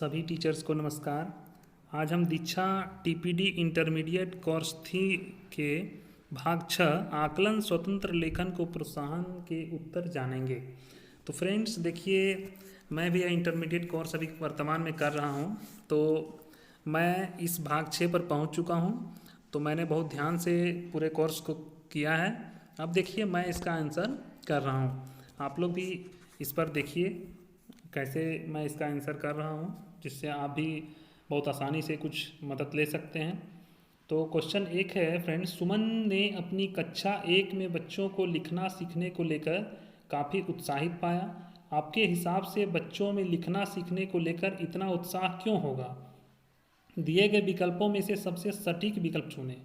सभी टीचर्स को नमस्कार। आज हम दीक्षा टीपीडी इंटरमीडिएट कोर्स 3 के भाग 6 आकलन स्वतंत्र लेखन को प्रोत्साहन के उत्तर जानेंगे। तो फ्रेंड्स देखिए, मैं भी यह इंटरमीडिएट कोर्स अभी वर्तमान में कर रहा हूँ, तो मैं इस भाग 6 पर पहुँच चुका हूँ। तो मैंने बहुत ध्यान से पूरे कोर्स को किया है। अब देखिए मैं इसका आंसर कर रहा हूँ, आप लोग भी इस पर देखिए कैसे मैं इसका आंसर कर रहा हूँ, जिससे आप भी बहुत आसानी से कुछ मदद ले सकते हैं। तो क्वेश्चन 1 है फ्रेंड्स, सुमन ने अपनी कक्षा 1 में बच्चों को लिखना सीखने को लेकर काफ़ी उत्साहित पाया। आपके हिसाब से बच्चों में लिखना सीखने को लेकर इतना उत्साह क्यों होगा? दिए गए विकल्पों में से सबसे सटीक विकल्प चुनें।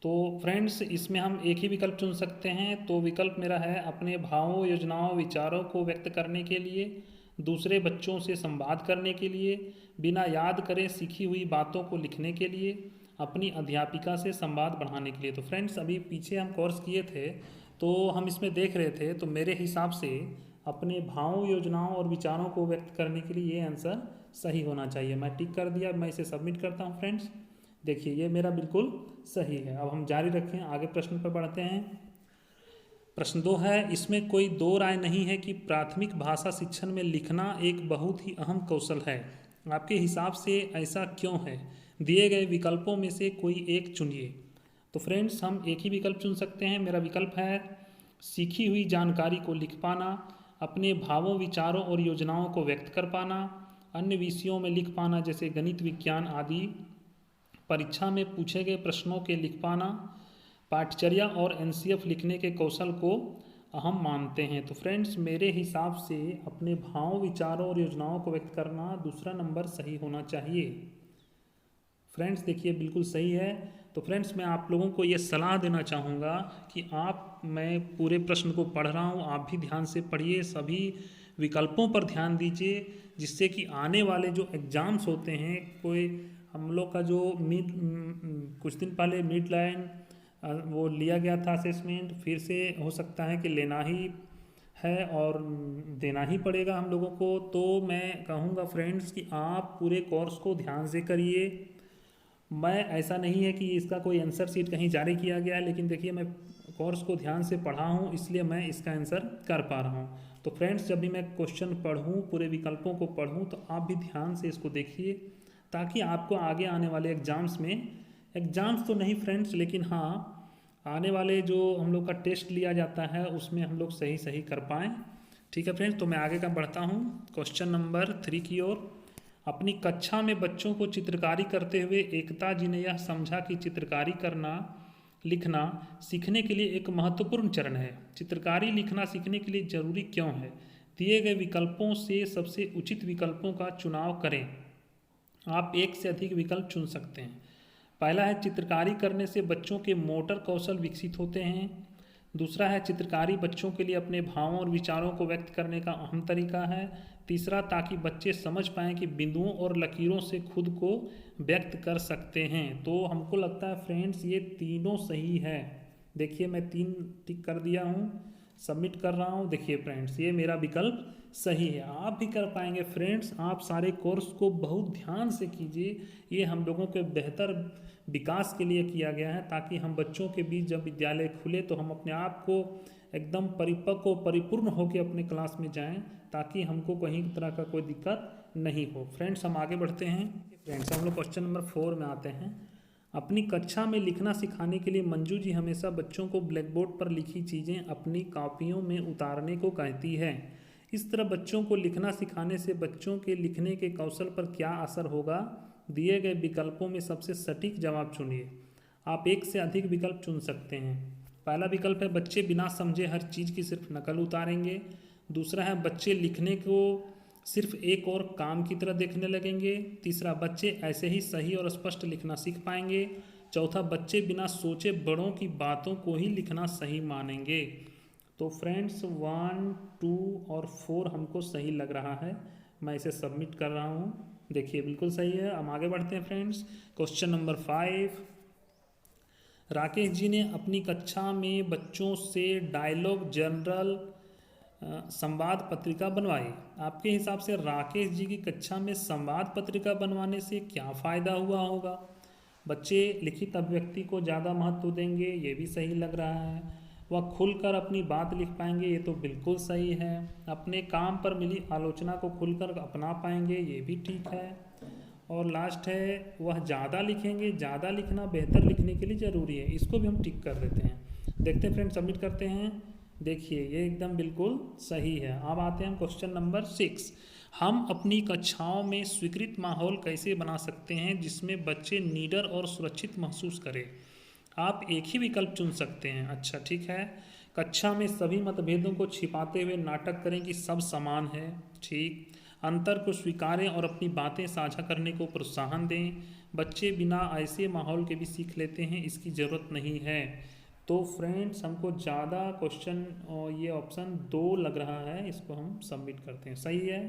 तो फ्रेंड्स इसमें हम एक ही विकल्प चुन सकते हैं। तो विकल्प मेरा है अपने भावों, योजनाओं, विचारों को व्यक्त करने के लिए, दूसरे बच्चों से संवाद करने के लिए, बिना याद करे सीखी हुई बातों को लिखने के लिए, अपनी अध्यापिका से संवाद बढ़ाने के लिए। तो फ्रेंड्स अभी पीछे हम कोर्स किए थे तो हम इसमें देख रहे थे, तो मेरे हिसाब से अपने भावों, योजनाओं और विचारों को व्यक्त करने के लिए ये आंसर सही होना चाहिए। मैं टिक कर दिया, मैं इसे सबमिट करता हूँ। फ्रेंड्स देखिए ये मेरा बिल्कुल सही है। अब हम जारी रखें, आगे प्रश्न पर बढ़ते हैं। प्रश्न 2 है, इसमें कोई दो राय नहीं है कि प्राथमिक भाषा शिक्षण में लिखना एक बहुत ही अहम कौशल है। आपके हिसाब से ऐसा क्यों है? दिए गए विकल्पों में से कोई एक चुनिए। तो फ्रेंड्स हम एक ही विकल्प चुन सकते हैं। मेरा विकल्प है सीखी हुई जानकारी को लिख पाना, अपने भावों, विचारों और योजनाओं को व्यक्त कर पाना, अन्य विषयों में लिख पाना जैसे गणित, विज्ञान आदि, परीक्षा में पूछे गए प्रश्नों के लिख पाना, पाठचर्या और एनसीएफ लिखने के कौशल को अहम मानते हैं। तो फ्रेंड्स मेरे हिसाब से अपने भावों, विचारों और योजनाओं को व्यक्त करना दूसरा नंबर सही होना चाहिए। फ्रेंड्स देखिए बिल्कुल सही है। तो फ्रेंड्स मैं आप लोगों को ये सलाह देना चाहूँगा कि मैं पूरे प्रश्न को पढ़ रहा हूँ, आप भी ध्यान से पढ़िए, सभी विकल्पों पर ध्यान दीजिए, जिससे कि आने वाले जो एग्ज़ाम्स होते हैं, कोई हम लोग का जो कुछ दिन पहले मिड लाइन वो लिया गया था असेसमेंट, फिर से हो सकता है कि लेना ही है और देना ही पड़ेगा हम लोगों को। तो मैं कहूँगा फ्रेंड्स कि आप पूरे कोर्स को ध्यान से करिए। मैं ऐसा नहीं है कि इसका कोई आंसर शीट कहीं जारी किया गया है, लेकिन देखिए मैं कोर्स को ध्यान से पढ़ा हूँ, इसलिए मैं इसका आंसर कर पा रहा हूँ। तो फ्रेंड्स जब भी मैं क्वेश्चन पढ़ूँ, पूरे विकल्पों को पढ़ूँ, तो आप भी ध्यान से इसको देखिए, ताकि आपको आगे आने वाले एग्ज़ाम्स तो नहीं फ्रेंड्स, लेकिन हाँ आने वाले जो हम लोग का टेस्ट लिया जाता है उसमें हम लोग सही कर पाएँ। ठीक है फ्रेंड्स, तो मैं आगे का बढ़ता हूँ क्वेश्चन नंबर 3 की ओर। अपनी कक्षा में बच्चों को चित्रकारी करते हुए एकता जी ने यह समझा कि चित्रकारी लिखना सीखने के लिए एक महत्वपूर्ण चरण है। चित्रकारी लिखना सीखने के लिए जरूरी क्यों है? दिए गए विकल्पों से सबसे उचित विकल्पों का चुनाव करें। आप एक से अधिक विकल्प चुन सकते हैं। पहला है चित्रकारी करने से बच्चों के मोटर कौशल विकसित होते हैं। दूसरा है चित्रकारी बच्चों के लिए अपने भावों और विचारों को व्यक्त करने का अहम तरीका है। तीसरा, ताकि बच्चे समझ पाएँ कि बिंदुओं और लकीरों से खुद को व्यक्त कर सकते हैं। तो हमको लगता है फ्रेंड्स ये तीनों सही है। देखिए मैं 3 टिक कर दिया हूँ, सबमिट कर रहा हूँ। देखिए फ्रेंड्स ये मेरा विकल्प सही है, आप भी कर पाएंगे। फ्रेंड्स आप सारे कोर्स को बहुत ध्यान से कीजिए, ये हम लोगों के बेहतर विकास के लिए किया गया है, ताकि हम बच्चों के बीच जब विद्यालय खुले तो हम अपने आप को एकदम परिपक्व, परिपूर्ण होकर अपने क्लास में जाएं, ताकि हमको कहीं तरह का कोई दिक्कत नहीं हो। फ्रेंड्स हम आगे बढ़ते हैं। फ्रेंड्स हम लोग क्वेश्चन नंबर 4 में आते हैं। अपनी कक्षा में लिखना सिखाने के लिए मंजू जी हमेशा बच्चों को ब्लैक बोर्ड पर लिखी चीज़ें अपनी कॉपियों में उतारने को कहती है। इस तरह बच्चों को लिखना सिखाने से बच्चों के लिखने के कौशल पर क्या असर होगा? दिए गए विकल्पों में सबसे सटीक जवाब चुनिए। आप एक से अधिक विकल्प चुन सकते हैं। पहला विकल्प है बच्चे बिना समझे हर चीज़ की सिर्फ नकल उतारेंगे। दूसरा है बच्चे लिखने को सिर्फ एक और काम की तरह देखने लगेंगे। तीसरा, बच्चे ऐसे ही सही और स्पष्ट लिखना सीख पाएंगे। चौथा, बच्चे बिना सोचे बड़ों की बातों को ही लिखना सही मानेंगे। तो फ्रेंड्स 1, 2 और 4 हमको सही लग रहा है, मैं इसे सबमिट कर रहा हूँ। देखिए बिल्कुल सही है। हम आगे बढ़ते हैं friends. Question number 5, Rakesh ji ने अपनी कक्षा में बच्चों से डायलॉग, जनरल संवाद पत्रिका बनवाई। आपके हिसाब से राकेश जी की कक्षा में संवाद पत्रिका बनवाने से क्या फ़ायदा हुआ होगा? बच्चे लिखित अभिव्यक्ति को ज़्यादा महत्व देंगे, ये भी सही लग रहा है। वह खुलकर अपनी बात लिख पाएंगे, ये तो बिल्कुल सही है। अपने काम पर मिली आलोचना को खुलकर अपना पाएंगे, ये भी ठीक है। और लास्ट है, वह ज़्यादा लिखेंगे। ज़्यादा लिखना बेहतर लिखने के लिए ज़रूरी है, इसको भी हम टिक कर देते हैं। देखते हैं फ्रेंड, सबमिट करते हैं। देखिए ये एकदम बिल्कुल सही है। अब आते हैं क्वेश्चन नंबर 6। हम अपनी कक्षाओं में स्वीकृत माहौल कैसे बना सकते हैं जिसमें बच्चे निडर और सुरक्षित महसूस करें? आप एक ही विकल्प चुन सकते हैं। अच्छा ठीक है। कक्षा में सभी मतभेदों को छिपाते हुए नाटक करें कि सब समान है। ठीक। अंतर को स्वीकारें और अपनी बातें साझा करने को प्रोत्साहन दें। बच्चे बिना ऐसे माहौल के भी सीख लेते हैं, इसकी ज़रूरत नहीं है। तो फ्रेंड्स हमको ज़्यादा क्वेश्चन ये ऑप्शन 2 लग रहा है, इसको हम सबमिट करते हैं। सही है।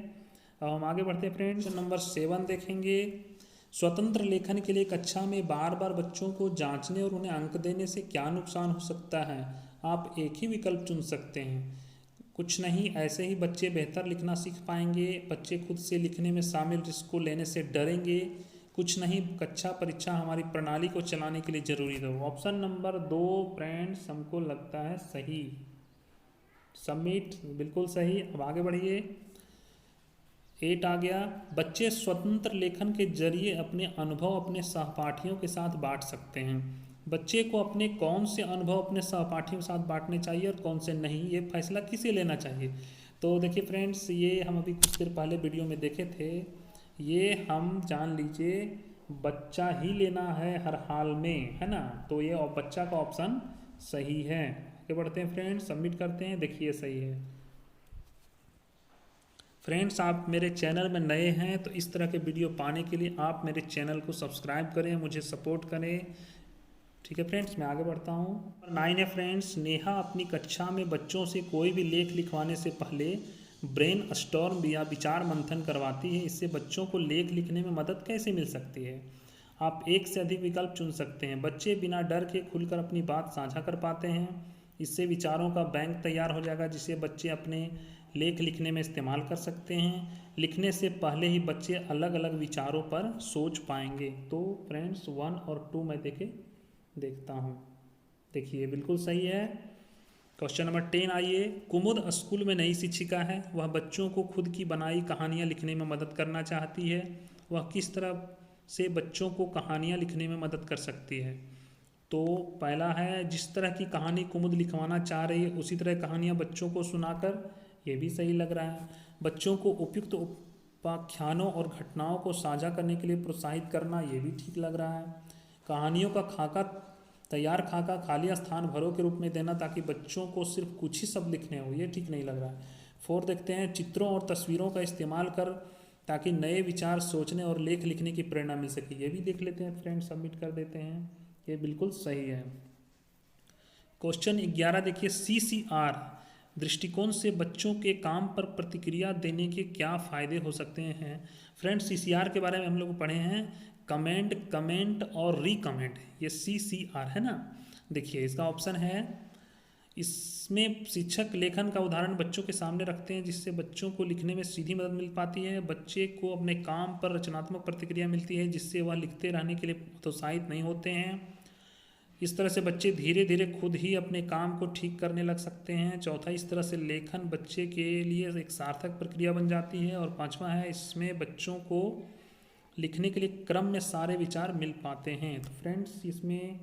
अब हम आगे बढ़ते हैं फ्रेंड्स, नंबर 7 देखेंगे। स्वतंत्र लेखन के लिए कक्षा में बार बार बच्चों को जांचने और उन्हें अंक देने से क्या नुकसान हो सकता है? आप एक ही विकल्प चुन सकते हैं। कुछ नहीं, ऐसे ही बच्चे बेहतर लिखना सीख पाएंगे। बच्चे खुद से लिखने में शामिल रिस्क को लेने से डरेंगे। कुछ नहीं, कक्षा परीक्षा हमारी प्रणाली को चलाने के लिए जरूरी है। ऑप्शन नंबर 2 फ्रेंड्स हमको लगता है सही। सबमिट, बिल्कुल सही। अब आगे बढ़िए। 8 आ गया। बच्चे स्वतंत्र लेखन के जरिए अपने अनुभव अपने सहपाठियों के साथ बांट सकते हैं। बच्चे को अपने कौन से अनुभव अपने सहपाठियों के साथ बांटने चाहिए और कौन से नहीं, ये फैसला किसे लेना चाहिए? तो देखिए फ्रेंड्स, ये हम अभी कुछ देर पहले वीडियो में देखे थे। ये हम जान लीजिए बच्चा ही लेना है हर हाल में, है ना। तो ये बच्चा का ऑप्शन सही है। आगे बढ़ते हैं फ्रेंड्स, सबमिट करते हैं। देखिए सही है। फ्रेंड्स, आप मेरे चैनल में नए हैं तो इस तरह के वीडियो पाने के लिए आप मेरे चैनल को सब्सक्राइब करें, मुझे सपोर्ट करें। ठीक है फ्रेंड्स, मैं आगे बढ़ता हूँ। 9 है फ्रेंड्स। नेहा अपनी कक्षा में बच्चों से कोई भी लेख लिखवाने से पहले ब्रेन स्टॉर्म या विचार मंथन करवाती है। इससे बच्चों को लेख लिखने में मदद कैसे मिल सकती है? आप एक से अधिक विकल्प चुन सकते हैं। बच्चे बिना डर के खुलकर अपनी बात साझा कर पाते हैं। इससे विचारों का बैंक तैयार हो जाएगा जिसे बच्चे अपने लेख लिखने में इस्तेमाल कर सकते हैं। लिखने से पहले ही बच्चे अलग अलग विचारों पर सोच पाएंगे। तो फ्रेंड्स 1 और 2 मैं देखता हूँ। देखिए बिल्कुल सही है। क्वेश्चन नंबर 10 आइए। कुमुद स्कूल में नई शिक्षिका है। वह बच्चों को खुद की बनाई कहानियाँ लिखने में मदद करना चाहती है। वह किस तरह से बच्चों को कहानियाँ लिखने में मदद कर सकती है? तो पहला है, जिस तरह की कहानी कुमुद लिखवाना चाह रही है उसी तरह कहानियाँ बच्चों को सुनाकर, ये भी सही लग रहा है। बच्चों को उपयुक्त उपाख्यानों और घटनाओं को साझा करने के लिए प्रोत्साहित करना, ये भी ठीक लग रहा है। कहानियों का खाका, तैयार खाका खाली स्थान भरो के रूप में देना ताकि बच्चों को सिर्फ कुछ ही शब्द लिखने हो, ये ठीक नहीं लग रहा है। 4 देखते हैं। चित्रों और तस्वीरों का इस्तेमाल कर ताकि नए विचार सोचने और लेख लिखने की प्रेरणा मिल सके, ये भी देख लेते हैं फ्रेंड, सबमिट कर देते हैं। ये बिल्कुल सही है। क्वेश्चन 11 देखिए। CCR दृष्टिकोण से बच्चों के काम पर प्रतिक्रिया देने के क्या फ़ायदे हो सकते हैं? फ्रेंड्स CCR के बारे में हम लोग पढ़े हैं, कमेंट, कमेंट और रिकमेंट, ये CCR है ना। देखिए इसका ऑप्शन है, इसमें शिक्षक लेखन का उदाहरण बच्चों के सामने रखते हैं जिससे बच्चों को लिखने में सीधी मदद मिल पाती है। बच्चे को अपने काम पर रचनात्मक प्रतिक्रिया मिलती है जिससे वह लिखते रहने के लिए प्रोत्साहित नहीं होते हैं। इस तरह से बच्चे धीरे धीरे खुद ही अपने काम को ठीक करने लग सकते हैं। चौथा, इस तरह से लेखन बच्चे के लिए एक सार्थक प्रक्रिया बन जाती है। और 5वां है, इसमें बच्चों को लिखने के लिए क्रम में सारे विचार मिल पाते हैं। तो फ्रेंड्स इसमें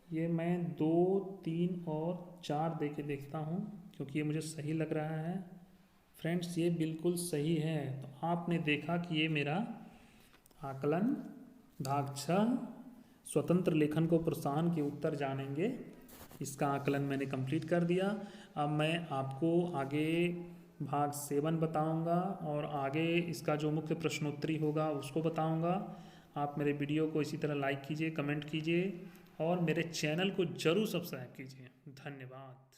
ये मैं 2, 3 और 4 दे के देखता हूँ क्योंकि ये मुझे सही लग रहा है। फ्रेंड्स ये बिल्कुल सही है। तो आपने देखा कि ये मेरा आकलन भाग 6 स्वतंत्र लेखन को प्रोत्साहन के उत्तर जानेंगे, इसका आकलन मैंने कंप्लीट कर दिया। अब मैं आपको आगे भाग 7 बताऊंगा और आगे इसका जो मुख्य प्रश्नोत्तरी होगा उसको बताऊंगा। आप मेरे वीडियो को इसी तरह लाइक कीजिए, कमेंट कीजिए और मेरे चैनल को ज़रूर सब्सक्राइब कीजिए। धन्यवाद।